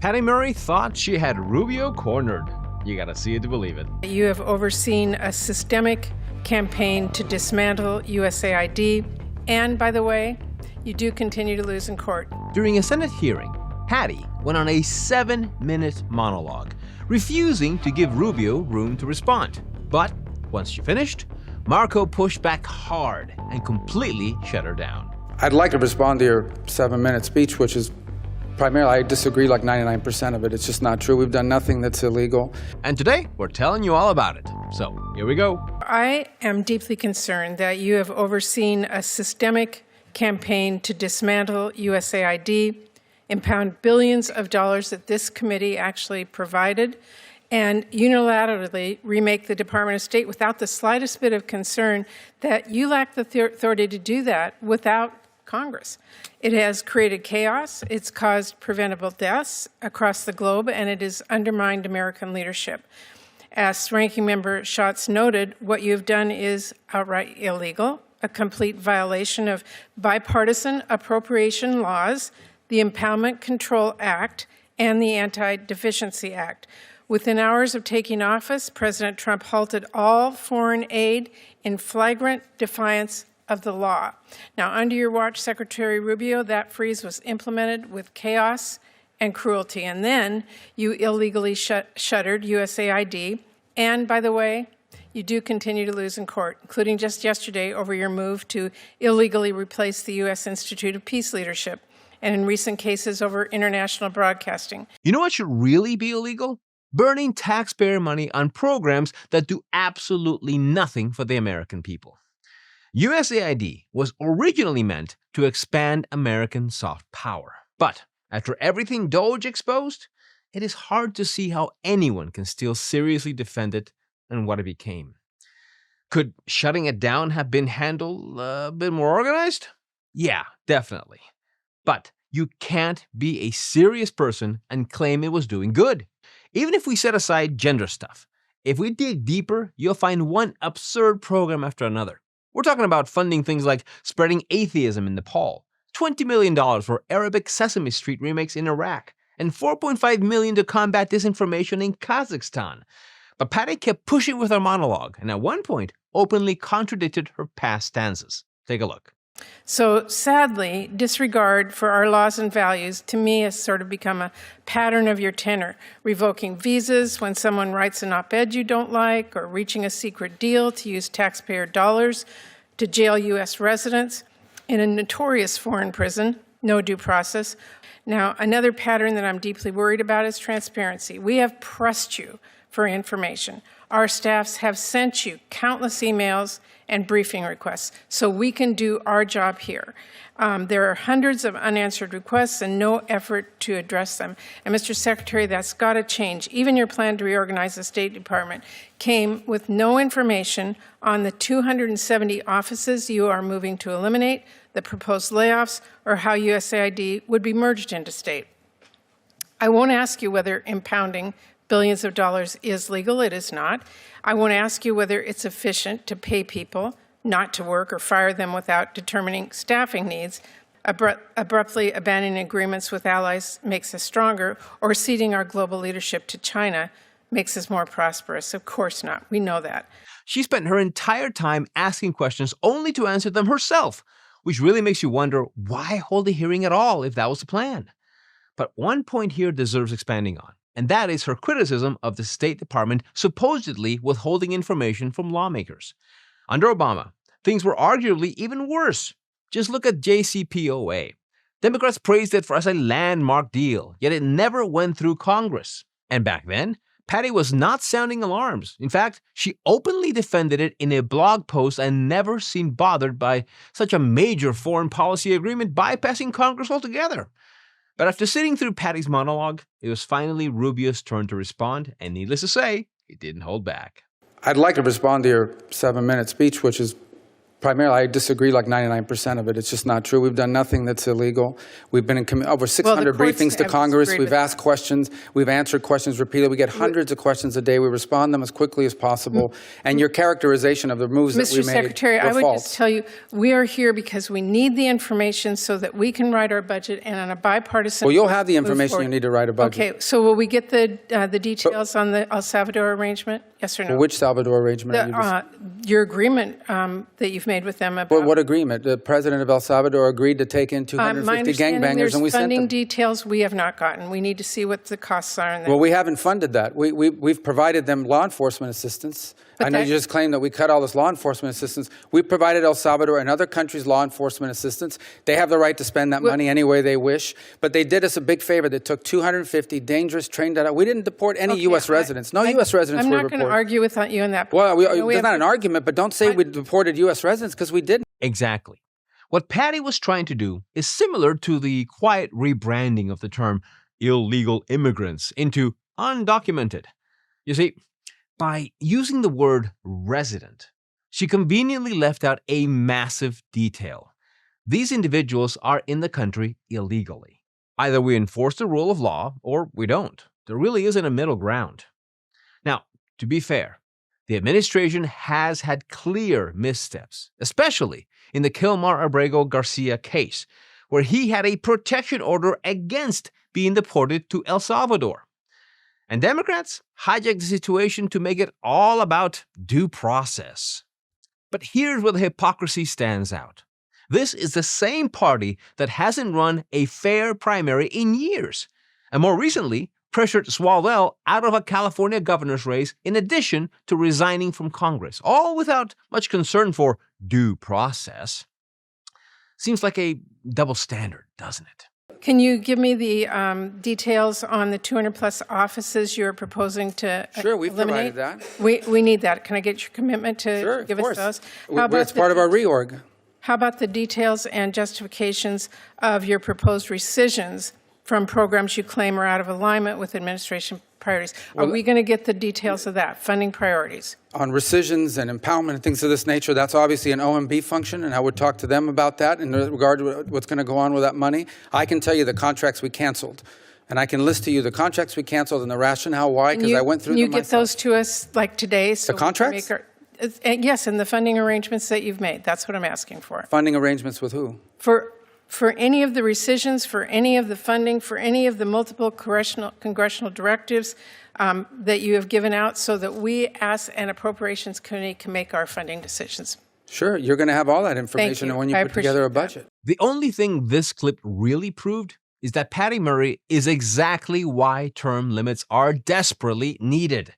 Patty Murray thought she had Rubio cornered. You gotta see it to believe it. You have overseen a systemic campaign to dismantle USAID, and by the way, you do continue to lose in court. During a Senate hearing, Patty went on a 7-minute monologue, refusing to give Rubio room to respond. But once she finished, Marco pushed back hard and completely shut her down. I'd like to respond to your 7-minute speech, which is primarily, I disagree like 99% of it. It's just not true. We've done nothing that's illegal. And today, we're telling you all about it. So, here we go. I am deeply concerned that you have overseen a systemic campaign to dismantle USAID, impound billions of dollars that this committee actually provided, and unilaterally remake the Department of State without the slightest bit of concern that you lack the authority to do that without Congress. It has created chaos, it's caused preventable deaths across the globe, and it has undermined American leadership. As Ranking Member Schatz noted, what you've done is outright illegal, a complete violation of bipartisan appropriation laws, the Impoundment Control Act, and the Anti-Deficiency Act. Within hours of taking office, President Trump halted all foreign aid in flagrant defiance of the law. Now, under your watch, Secretary Rubio, that freeze was implemented with chaos and cruelty. And then you illegally shuttered USAID. And by the way, you do continue to lose in court, including just yesterday over your move to illegally replace the U.S. Institute of Peace Leadership, and in recent cases over international broadcasting. You know what should really be illegal? Burning taxpayer money on programs that do absolutely nothing for the American people. USAID was originally meant to expand American soft power. But after everything DOGE exposed, it is hard to see how anyone can still seriously defend it and what it became. Could shutting it down have been handled a bit more organized? Yeah, definitely. But you can't be a serious person and claim it was doing good. Even if we set aside gender stuff, if we dig deeper, you'll find one absurd program after another. We're talking about funding things like spreading atheism in Nepal, $20 million for Arabic Sesame Street remakes in Iraq, and $4.5 million to combat disinformation in Kazakhstan. But Patty kept pushing with her monologue, and at one point, openly contradicted her past stances. Take a look. So sadly, disregard for our laws and values, to me, has sort of become a pattern of your tenor, revoking visas when someone writes an op-ed you don't like, or reaching a secret deal to use taxpayer dollars to jail U.S. residents in a notorious foreign prison, no due process. Now, another pattern that I'm deeply worried about is transparency. We have pressed you for information. Our staffs have sent you countless emails and briefing requests so we can do our job here. There are hundreds of unanswered requests and no effort to address them. And Mr. Secretary, that's got to change. Even your plan to reorganize the State Department came with no information on the 270 offices you are moving to eliminate, the proposed layoffs, or how USAID would be merged into state. I won't ask you whether impounding billions of dollars is legal. It is not. I won't ask you whether it's efficient to pay people not to work or fire them without determining staffing needs. Abruptly abandoning agreements with allies makes us stronger, or ceding our global leadership to China makes us more prosperous. Of course not. We know that. She spent her entire time asking questions only to answer them herself, which really makes you wonder why hold a hearing at all if that was the plan. But one point here deserves expanding on, and that is her criticism of the State Department supposedly withholding information from lawmakers. Under Obama, things were arguably even worse. Just look at JCPOA. Democrats praised it as a landmark deal, yet it never went through Congress. And back then, Patty was not sounding alarms. In fact, she openly defended it in a blog post and never seemed bothered by such a major foreign policy agreement bypassing Congress altogether. But after sitting through Patty's monologue, it was finally Rubio's turn to respond, and needless to say, he didn't hold back. I'd like to respond to your 7-minute speech, which is primarily, I disagree like 99% of it. It's just not true. We've done nothing that's illegal. We've been in over 600 briefings to Congress. We've asked questions. We've answered questions repeatedly. We get hundreds of questions a day. We respond them as quickly as possible. And your characterization of the moves that we made Mr. Secretary, I would just tell you, we are here because we need the information so that we can write our budget and on a bipartisan. Well, you'll have the information you need to write a budget. Okay, so will we get the details on the El Salvador arrangement? Yes or no? Well, which Salvador arrangement? Your agreement that you've made with them about. Well, what agreement? The president of El Salvador agreed to take in 250 gangbangers, and we sent them. Funding details we have not gotten. We need to see what the costs are. Well, we haven't funded that. We've provided them law enforcement assistance. I know you just claimed that we cut all this law enforcement assistance. We provided El Salvador and other countries law enforcement assistance. They have the right to spend that money any way they wish. But they did us a big favor. They took 250 dangerous, trained out. We didn't deport any U.S. residents. No U.S. residents were deported. I'm not going to argue with you on that. Well, there's not an argument, but don't say we deported U.S. residents because we didn't. Exactly. What Patty was trying to do is similar to the quiet rebranding of the term illegal immigrants into undocumented. You see, by using the word resident, she conveniently left out a massive detail. These individuals are in the country illegally. Either we enforce the rule of law or we don't. There really isn't a middle ground. Now, to be fair, the administration has had clear missteps, especially in the Kilmar Abrego Garcia case, where he had a protection order against being deported to El Salvador. And Democrats hijacked the situation to make it all about due process. But here's where the hypocrisy stands out. This is the same party that hasn't run a fair primary in years, and more recently pressured Swalwell out of a California governor's race in addition to resigning from Congress, all without much concern for due process. Seems like a double standard, doesn't it? Can you give me the details on the 200-plus offices you're proposing to Sure, we've eliminate? provided that. We need that. Can I get your commitment to give us those? It's part of our reorg. How about the details and justifications of your proposed rescissions from programs you claim are out of alignment with administration priorities? Are we going to get the details of that, funding priorities? On rescissions and impoundment and things of this nature, that's obviously an OMB function, and I would talk to them about that in regard to what's going to go on with that money. I can tell you the contracts we canceled, and I can list to you the contracts we canceled and the rationale why, because I went through them myself. Can you get those to us like today? So the contracts? Yes, and the funding arrangements that you've made. That's what I'm asking for. Funding arrangements with who? For any of the rescissions, for any of the funding, for any of the multiple congressional directives that you have given out so that we as an appropriations committee can make our funding decisions. Sure, you're going to have all that information when you put together a budget. The only thing this clip really proved is that Patty Murray is exactly why term limits are desperately needed.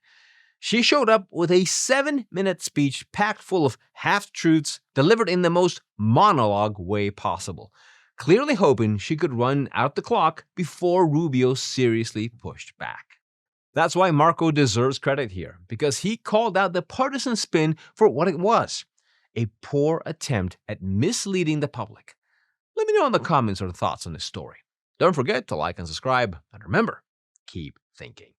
She showed up with a 7-minute speech packed full of half-truths delivered in the most monologue way possible, clearly hoping she could run out the clock before Rubio seriously pushed back. That's why Marco deserves credit here, because he called out the partisan spin for what it was, a poor attempt at misleading the public. Let me know in the comments your thoughts on this story. Don't forget to like and subscribe, and remember, keep thinking.